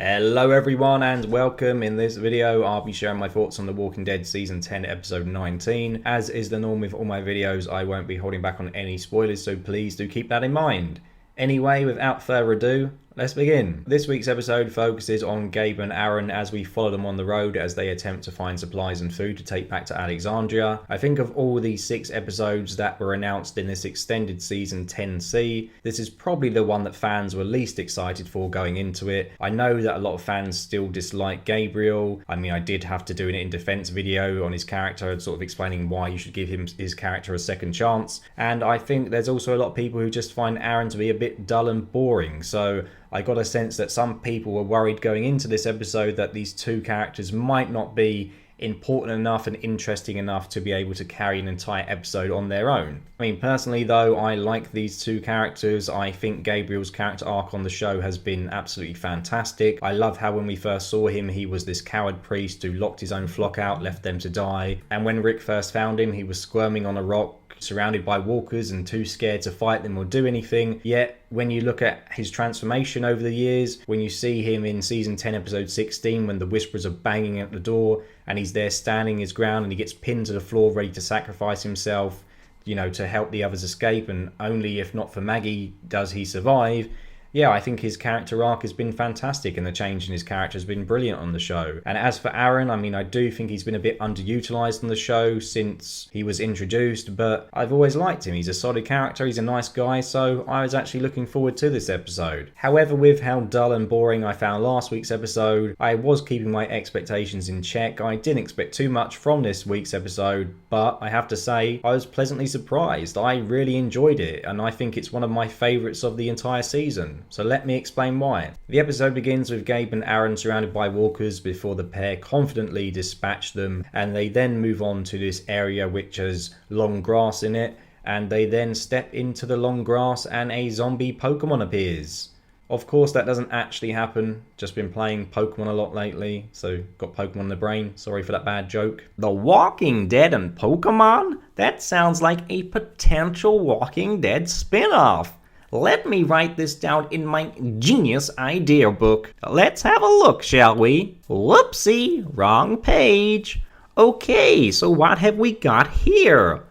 Hello everyone and welcome. In this video I'll be sharing my thoughts on The Walking Dead Season 10 episode 19. As is the norm with all my videos, I won't be holding back on any spoilers, so please do keep that in mind. Anyway, without further ado, let's begin. This week's episode focuses on Gabe and Aaron as we follow them on the road as they attempt to find supplies and food to take back to Alexandria. I think of all these 6 episodes that were announced in this extended season 10C, this is probably the one that fans were least excited for going into it. I know that a lot of fans still dislike Gabriel. I mean, I did have to do an in defense video on his character, sort of explaining why you should give his character a second chance. And I think there's also a lot of people who just find Aaron to be a bit dull and boring. So I got a sense that some people were worried going into this episode that these two characters might not be important enough and interesting enough to be able to carry an entire episode on their own. I mean, personally though, I like these two characters. I think Gabriel's character arc on the show has been absolutely fantastic. I love how when we first saw him, he was this coward priest who locked his own flock out, left them to die. And when Rick first found him, he was squirming on a rock, surrounded by walkers and too scared to fight them or do anything. Yet when you look at his transformation over the years, when you see him in season 10 episode 16 when the Whisperers are banging at the door and he's there standing his ground and he gets pinned to the floor ready to sacrifice himself, you know, to help the others escape, and only if not for Maggie does he survive. Yeah, I think his character arc has been fantastic and the change in his character has been brilliant on the show. And as for Aaron, I mean, I do think he's been a bit underutilized on the show since he was introduced, but I've always liked him. He's a solid character, he's a nice guy, so I was actually looking forward to this episode. However, with how dull and boring I found last week's episode, I was keeping my expectations in check. I didn't expect too much from this week's episode, but I have to say, I was pleasantly surprised. I really enjoyed it, and I think it's one of my favourites of the entire season. So let me explain why. The episode begins with Gabe and Aaron surrounded by walkers before the pair confidently dispatch them, and they then move on to this area which has long grass in it, and they then step into the long grass and a zombie Pokemon appears. Of course that doesn't actually happen, just been playing Pokemon a lot lately, so got Pokemon in the brain, sorry for that bad joke. The Walking Dead and Pokemon? That sounds like a potential Walking Dead spin-off. Let me write this down in my genius idea book. Let's have a look, shall we? Whoopsie, wrong page. Okay, so what have we got here?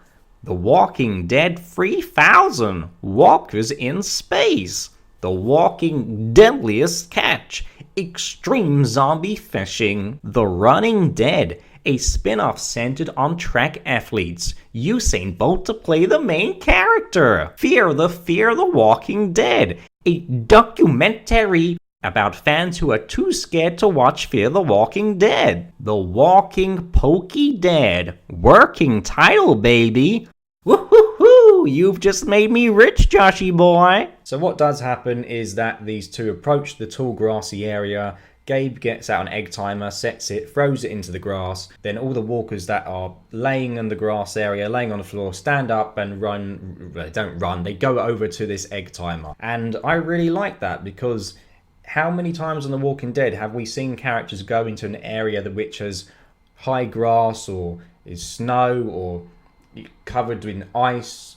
The Walking Dead 3000, Walkers in Space. The Walking Deadliest Catch, Extreme Zombie Fishing. The Running Dead, a spin-off centered on track athletes. Usain Bolt to play the main character. Fear the Walking Dead, a documentary about fans who are too scared to watch Fear the Walking Dead. The Walking Pokey Dead, working title, baby. Woohoo! You've just made me rich, Joshy boy. So what does happen is that these two approach the tall grassy area. Gabe gets out an egg timer, sets it, throws it into the grass. Then all the walkers that are laying in the grass area, laying on the floor, stand up and run. They don't run, they go over to this egg timer. And I really like that because how many times on The Walking Dead have we seen characters go into an area that which has high grass or is snow or covered in ice,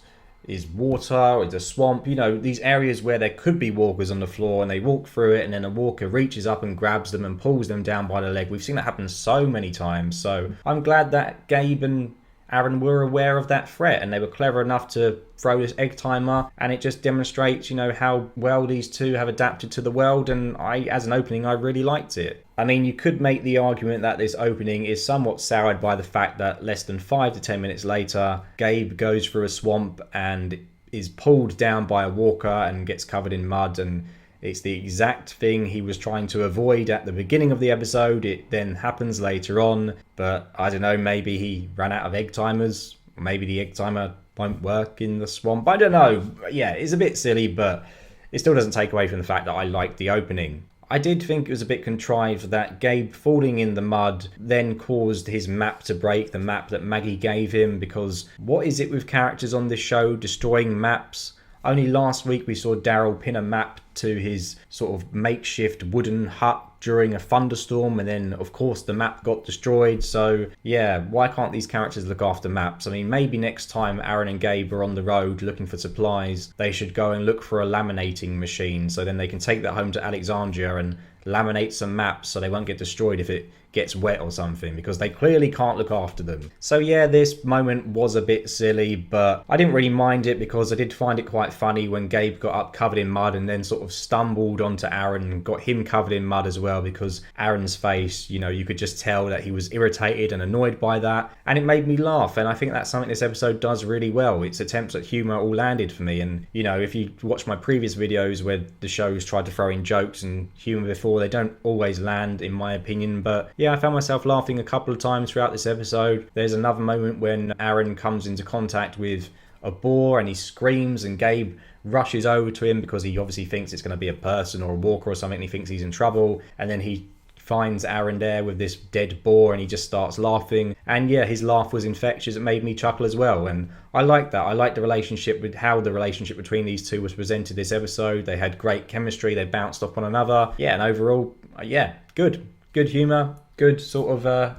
is water, or is a swamp, you know, these areas where there could be walkers on the floor and they walk through it and then a walker reaches up and grabs them and pulls them down by the leg. We've seen that happen so many times, so I'm glad that Gabe and Aaron were aware of that threat and they were clever enough to throw this egg timer, and it just demonstrates, you know, how well these two have adapted to the world, and as an opening, I really liked it. I mean, you could make the argument that this opening is somewhat soured by the fact that less than 5 to 10 minutes later, Gabe goes through a swamp and is pulled down by a walker and gets covered in mud, and it's the exact thing he was trying to avoid at the beginning of the episode. It then happens later on, but I don't know, maybe he ran out of egg timers. Maybe the egg timer won't work in the swamp. I don't know. Yeah, it's a bit silly, but it still doesn't take away from the fact that I liked the opening. I did think it was a bit contrived that Gabe falling in the mud then caused his map to break, the map that Maggie gave him, because what is it with characters on this show destroying maps? Only last week we saw Daryl pin a map to his sort of makeshift wooden hut during a thunderstorm, and then of course the map got destroyed. So yeah, why can't these characters look after maps? I mean, maybe next time Aaron and Gabe are on the road looking for supplies, they should go and look for a laminating machine, so then they can take that home to Alexandria and laminate some maps so they won't get destroyed if it gets wet or something, because they clearly can't look after them. So yeah, this moment was a bit silly, but I didn't really mind it because I did find it quite funny when Gabe got up covered in mud and then sort of stumbled onto Aaron and got him covered in mud as well, because Aaron's face, you know, you could just tell that he was irritated and annoyed by that, and it made me laugh. And I think that's something this episode does really well. Its attempts at humour all landed for me, and you know, if you watch my previous videos where the show's tried to throw in jokes and humour before, they don't always land in my opinion. But yeah, I found myself laughing a couple of times throughout this episode. There's another moment when Aaron comes into contact with a boar and he screams, and Gabe rushes over to him because he obviously thinks it's going to be a person or a walker or something, and he thinks he's in trouble, and then he finds Aaron there with this dead boar and he just starts laughing. And yeah, his laugh was infectious. It made me chuckle as well, and I like that. I like the relationship, with how the relationship between these two was presented this episode. They had great chemistry, they bounced off one another. Yeah, and overall, yeah, good humour, good sort of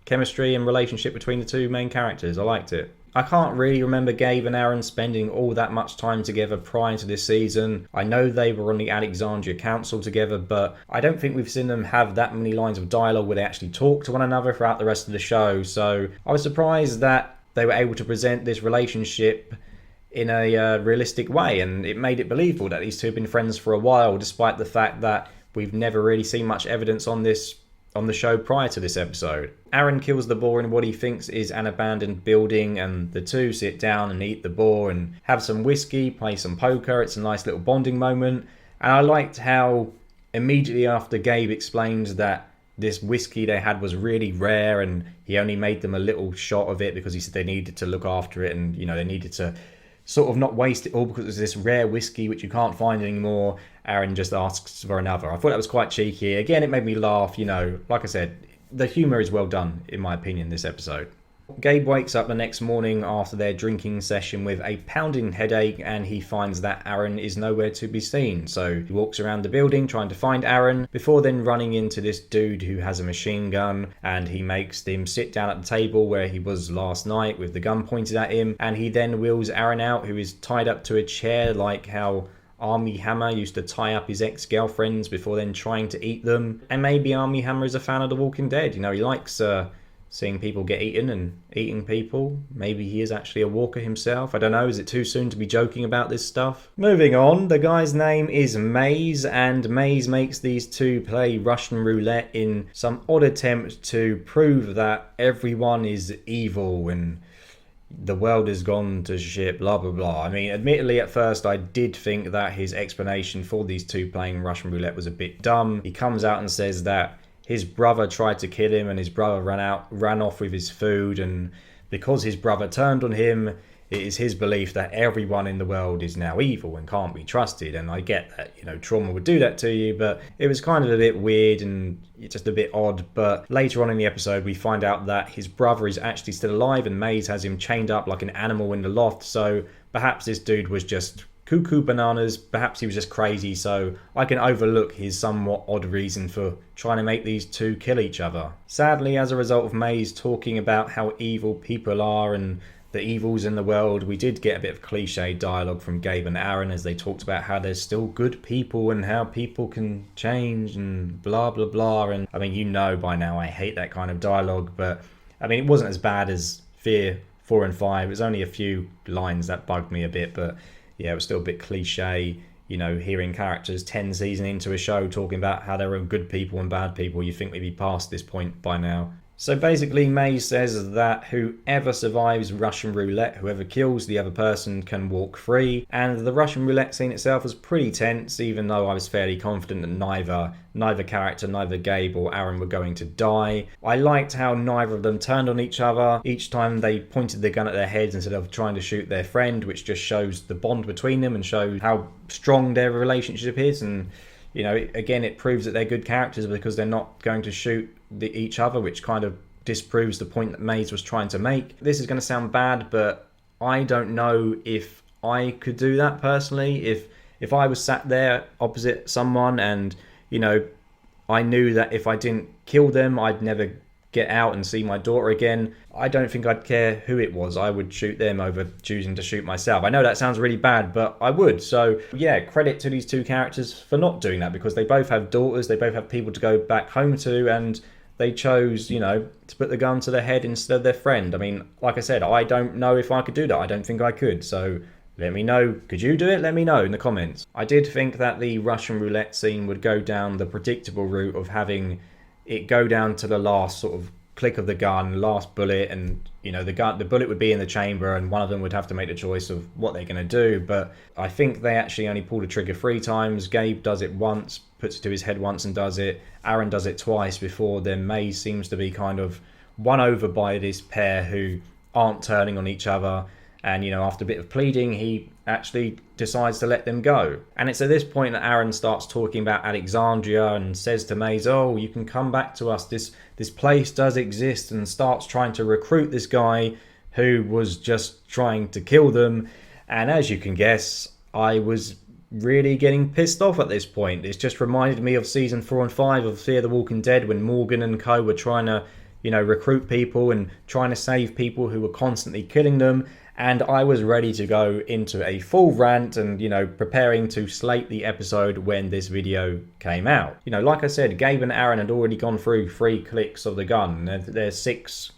chemistry and relationship between the two main characters. I liked it. I can't really remember Gabe and Aaron spending all that much time together prior to this season. I know they were on the Alexandria Council together, but I don't think we've seen them have that many lines of dialogue where they actually talk to one another throughout the rest of the show. So I was surprised that they were able to present this relationship in a realistic way, and it made it believable that these two have been friends for a while, despite the fact that we've never really seen much evidence on the show prior to this episode. Aaron kills the boar in what he thinks is an abandoned building, and the two sit down and eat the boar and have some whiskey, play some poker. It's a nice little bonding moment. And I liked how immediately after Gabe explains that this whiskey they had was really rare and he only made them a little shot of it because he said they needed to look after it, and you know, they needed to sort of not waste it all because it's this rare whiskey which you can't find anymore. Aaron just asks for another. I thought that was quite cheeky. Again, it made me laugh. You know, like I said, the humour is well done, in my opinion, this episode. Gabe wakes up the next morning after their drinking session with a pounding headache, and he finds that Aaron is nowhere to be seen. So he walks around the building trying to find Aaron, before then running into this dude who has a machine gun, and he makes him sit down at the table where he was last night with the gun pointed at him, and he then wheels Aaron out, who is tied up to a chair like how Armie Hammer used to tie up his ex-girlfriends before then trying to eat them. And maybe Armie Hammer is a fan of The Walking Dead. You know, he likes seeing people get eaten and eating people. Maybe he is actually a walker himself. I don't know, is it too soon to be joking about this stuff? Moving on, the guy's name is Maze, and Maze makes these two play Russian roulette in some odd attempt to prove that everyone is evil and the world has gone to shit, blah blah blah. I mean, admittedly at first I did think that his explanation for these two playing Russian roulette was a bit dumb. He comes out and says that his brother tried to kill him and his brother ran off with his food, and because his brother turned on him, it is his belief that everyone in the world is now evil and can't be trusted. And I get that, you know, trauma would do that to you, but it was kind of a bit weird and just a bit odd. But later on in the episode, we find out that his brother is actually still alive, and Maze has him chained up like an animal in the loft. So perhaps this dude was just cuckoo bananas, perhaps he was just crazy, so I can overlook his somewhat odd reason for trying to make these two kill each other. Sadly, as a result of Maze talking about how evil people are and the evils in the world, we did get a bit of cliche dialogue from Gabe and Aaron as they talked about how there's still good people and how people can change and blah blah blah. And I mean, you know by now I hate that kind of dialogue, but I mean, it wasn't as bad as Fear 4 and 5. It was only a few lines that bugged me a bit, but yeah, it was still a bit cliche, you know, hearing characters 10 seasons into a show talking about how there are good people and bad people. You think we'd be past this point by now. So basically, Maze says that whoever survives Russian roulette, whoever kills the other person, can walk free. And the Russian roulette scene itself was pretty tense, even though I was fairly confident that neither character, neither Gabe or Aaron were going to die. I liked how neither of them turned on each other each time they pointed the gun at their heads instead of trying to shoot their friend, which just shows the bond between them and shows how strong their relationship is. And you know, again, it proves that they're good characters because they're not going to shoot each other, which kind of disproves the point that Maze was trying to make. This is going to sound bad, but I don't know if I could do that personally. If I was sat there opposite someone and, you know, I knew that if I didn't kill them, I'd never get out and see my daughter again, I don't think I'd care who it was. I would shoot them over choosing to shoot myself. I know that sounds really bad, but I would. So yeah, credit to these two characters for not doing that, because they both have daughters, they both have people to go back home to, and they chose, to put the gun to their head instead of their friend. I mean, like I said, I don't know if I could do that. I don't think I could. So let me know. Could you do it? Let me know in the comments. I did think that the Russian roulette scene would go down the predictable route of having it go down to the last sort of click of the gun, last bullet, and the bullet would be in the chamber and one of them would have to make the choice of what they're going to do. But I think they actually only pull the trigger 3 times. Gabe does it once, puts it to his head once and does it. Aaron does it twice before then Maze seems to be kind of won over by this pair who aren't turning on each other. And, after a bit of pleading, he actually decides to let them go. And it's at this point that Aaron starts talking about Alexandria and says to Maze, oh, you can come back to us. This place does exist, and starts trying to recruit this guy who was just trying to kill them. And as you can guess, I was really getting pissed off at this point. It's just reminded me of season 4 and 5 of Fear the Walking Dead, when Morgan and co were trying to, recruit people and trying to save people who were constantly killing them. And I was ready to go into a full rant and, preparing to slate the episode when this video came out. Like I said, Gabe and Aaron had already gone through 3 clicks of the gun. There's 6,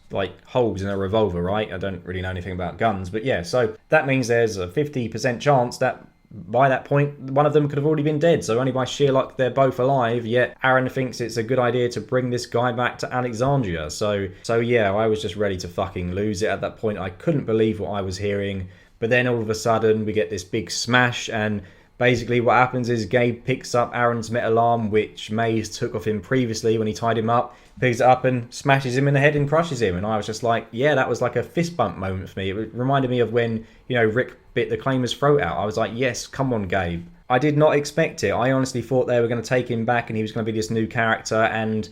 holes in a revolver, right? I don't really know anything about guns, but yeah. So that means there's a 50% chance that by that point, one of them could have already been dead. So only by sheer luck they're both alive, yet Aaron thinks it's a good idea to bring this guy back to Alexandria. So yeah, I was just ready to fucking lose it at that point. I couldn't believe what I was hearing. But then all of a sudden we get this big smash, and basically what happens is Gabe picks up Aaron's metal arm, which Maze took off him previously when he tied him up, picks it up and smashes him in the head and crushes him. And I was just like, yeah, that was like a fist bump moment for me. It reminded me of when, Rick bit the claimer's throat out. I was like, yes, come on, Gabe. I did not expect it. I honestly thought they were going to take him back and he was going to be this new character. And,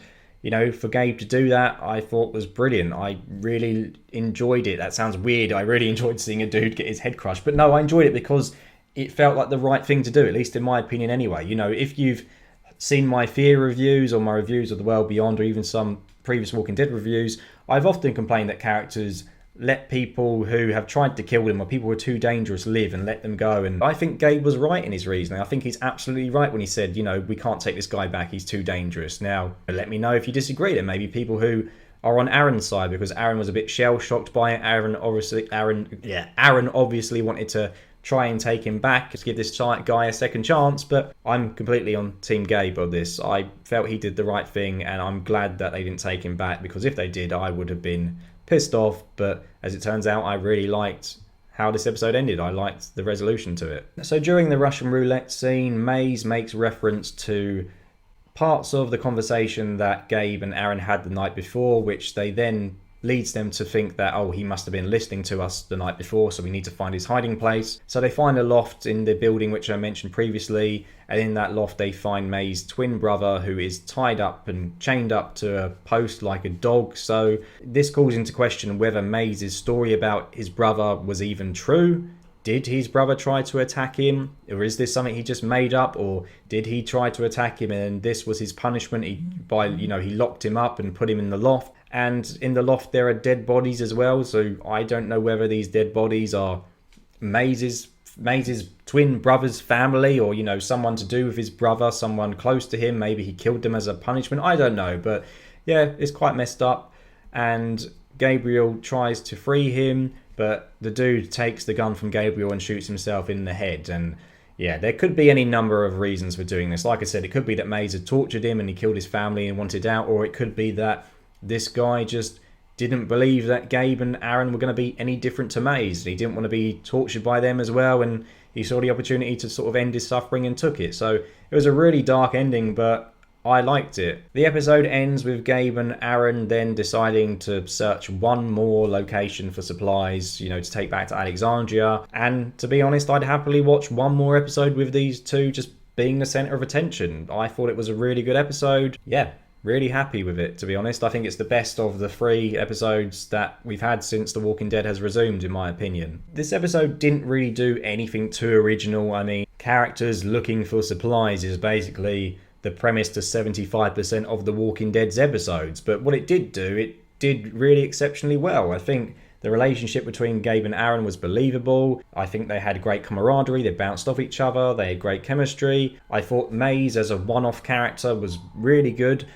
for Gabe to do that, I thought was brilliant. I really enjoyed it. That sounds weird. I really enjoyed seeing a dude get his head crushed. But no, I enjoyed it because it felt like the right thing to do, at least in my opinion anyway. If you've seen my Fear reviews or my reviews of The World Beyond, or even some previous Walking Dead reviews, I've often complained that characters let people who have tried to kill them or people who are too dangerous live and let them go. And I think Gabe was right in his reasoning. I think he's absolutely right when he said, we can't take this guy back, he's too dangerous. Now, let me know if you disagree. There may be people who are on Aaron's side, because Aaron was a bit shell-shocked by it. Aaron obviously wanted to try and take him back, to give this guy a second chance, but I'm completely on Team Gabe on this. I felt he did the right thing, and I'm glad that they didn't take him back, because if they did, I would have been pissed off. But as it turns out, I really liked how this episode ended. I liked the resolution to it. So during the Russian roulette scene, Maze makes reference to parts of the conversation that Gabe and Aaron had the night before, which they then leads them to think that, oh, he must have been listening to us the night before, so we need to find his hiding place. So they find a loft in the building which I mentioned previously, and in that loft they find May's twin brother, who is tied up and chained up to a post like a dog. So this calls into question whether Maze's story about his brother was even true. Did his brother try to attack him, or is this something he just made up, or did he try to attack him and this was his punishment? He locked him up and put him in the loft. And in the loft there are dead bodies as well, so I don't know whether these dead bodies are Maze's twin brother's family, or someone to do with his brother, someone close to him. Maybe he killed them as a punishment, I don't know. But yeah, it's quite messed up. And Gabriel tries to free him, but the dude takes the gun from Gabriel and shoots himself in the head. And yeah, there could be any number of reasons for doing this. Like I said, it could be that Maze had tortured him and he killed his family and wanted out, or it could be that this guy just didn't believe that Gabe and Aaron were going to be any different to Maze. He didn't want to be tortured by them as well, and he saw the opportunity to sort of end his suffering and took it. So it was a really dark ending, but I liked it. The episode ends with Gabe and Aaron then deciding to search one more location for supplies, to take back to Alexandria. And to be honest, I'd happily watch one more episode with these two just being the center of attention. I thought it was a really good episode. Yeah. Really happy with it, to be honest. I think it's the best of the 3 episodes that we've had since The Walking Dead has resumed, in my opinion. This episode didn't really do anything too original. I mean, characters looking for supplies is basically the premise to 75% of The Walking Dead's episodes. But what it did do, it did really exceptionally well. I think the relationship between Gabe and Aaron was believable. I think they had great camaraderie. They bounced off each other. They had great chemistry. I thought Maze as a one-off character was really good.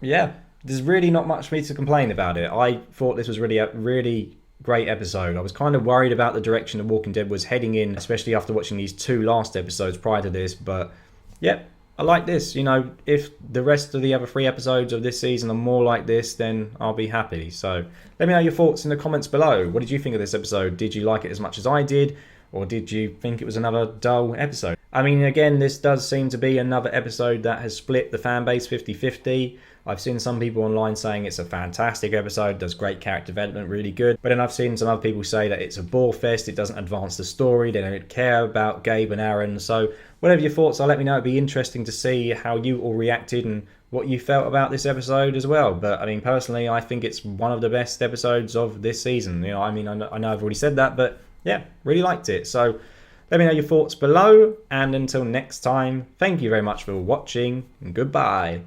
Yeah, there's really not much for me to complain about it. I thought this was really a really great episode. I was kind of worried about the direction The Walking Dead was heading in, especially after watching these 2 last episodes prior to this. But yeah, I like this. You know, if the rest of the other 3 episodes of this season are more like this, then I'll be happy. So let me know your thoughts in the comments below. What did you think of this episode? Did you like it as much as I did? Or did you think it was another dull episode? I mean, again, this does seem to be another episode that has split the fan base 50-50. I've seen some people online saying it's a fantastic episode, does great character development, really good. But then I've seen some other people say that it's a bore fest, it doesn't advance the story, they don't care about Gabe and Aaron. So whatever your thoughts are, let me know. It'd be interesting to see how you all reacted and what you felt about this episode as well. But I mean, personally, I think it's one of the best episodes of this season. You know, I mean, I know I've already said that, but yeah, really liked it. So let me know your thoughts below. And until next time, thank you very much for watching and goodbye.